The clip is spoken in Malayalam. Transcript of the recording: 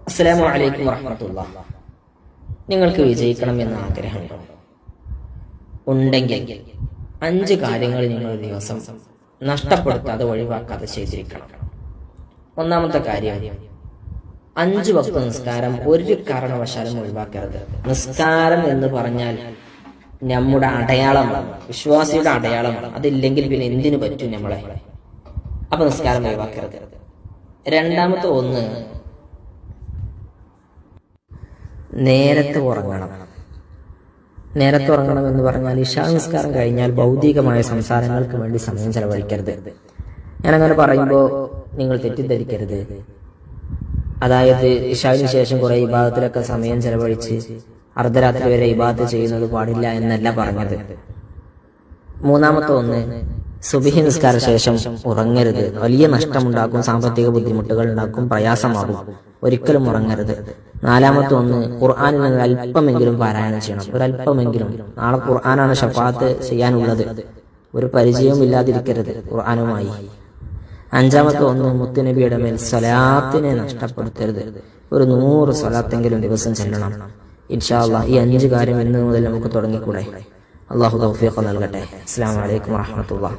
അസ്സലാമു അലൈക്കും വറഹ്മത്തുള്ളാഹി. നിങ്ങൾക്ക് വിജയിക്കണമെന്ന് ആഗ്രഹമുണ്ടോ? ഉണ്ടെങ്കിൽ 5 കാര്യങ്ങൾ നിങ്ങൾ ഒരു ദിവസം നഷ്ടപ്പെടുത്താതെ ഒഴിവാക്കാതെ ചെയ്തിരിക്കണം. ഒന്നാമത്തെ കാര്യം, 5 വക്ത നിസ്കാരം ഒരു കാരണവശാലും ഒഴിവാക്കരുത്. നിസ്കാരം എന്ന് പറഞ്ഞാൽ നമ്മുടെ അടയാളമാണ്, വിശ്വാസിയുടെ അടയാളമാണ്. അതില്ലെങ്കിൽ പിന്നെ എന്തിനു പറ്റും നമ്മളെ? അപ്പൊ നിസ്കാരം ഒഴിവാക്കരുത്. രണ്ടാമത്തെ ഒന്ന്, നേരത്തെ ഉറങ്ങണം. നേരത്തെ ഉറങ്ങണം എന്ന് പറഞ്ഞാൽ ഇശാ നിസ്കാരം കഴിഞ്ഞാൽ ഭൗതികമായ സംസാരങ്ങൾക്ക് വേണ്ടി സമയം ചെലവഴിക്കരുത്. ഞാനങ്ങനെ പറയുമ്പോൾ നിങ്ങൾ തെറ്റിദ്ധരിക്കരുത്. അതായത് ഇശാവിന് ശേഷം കുറെ ഇബാദത്തിലൊക്കെ സമയം ചെലവഴിച്ച് അർദ്ധരാത്രി വരെ ഇബാദത്ത് ചെയ്യുന്നത് പാടില്ല എന്നല്ല പറഞ്ഞത്. മൂന്നാമത്തെ ഒന്ന്, സുബ്ഹി നിസ്കാര ശേഷം ഉറങ്ങരുത്. വലിയ നഷ്ടമുണ്ടാക്കും, സാമ്പത്തിക ബുദ്ധിമുട്ടുകൾ ഉണ്ടാക്കും, പ്രയാസമാകും. ഒരിക്കലും ഉറങ്ങരുത്. നാലാമത്തെ ഒന്ന്, ഖുർആനിൽ നിന്ന് അല്പമെങ്കിലും പാരായണം ചെയ്യണം. ഒരല്പമെങ്കിലും. നാളെ ഖുർആനാണ് ശഫാഅത്ത് ചെയ്യാനുള്ളത്. ഒരു പരിചയവും ഇല്ലാതിരിക്കരുത് ഖുർആനുമായി. അഞ്ചാമത്തെ ഒന്ന്, മുത്തുനബിയുടെ മേൽ സ്വലാത്തിനെ നഷ്ടപ്പെടുത്തരുത്. ഒരു 100 സ്വലാത്തെങ്കിലും ദിവസം ചെല്ലണം. ഇൻഷാ അല്ലാഹ് ഈ 5 കാര്യം ഇന്ന് മുതൽ നമുക്ക് തുടങ്ങിക്കൂടെ? അല്ലാഹു തൗഫീഖ് നൽകട്ടെ. അസ്സലാമു അലൈക്കും വറഹ്മത്തുള്ളാഹി.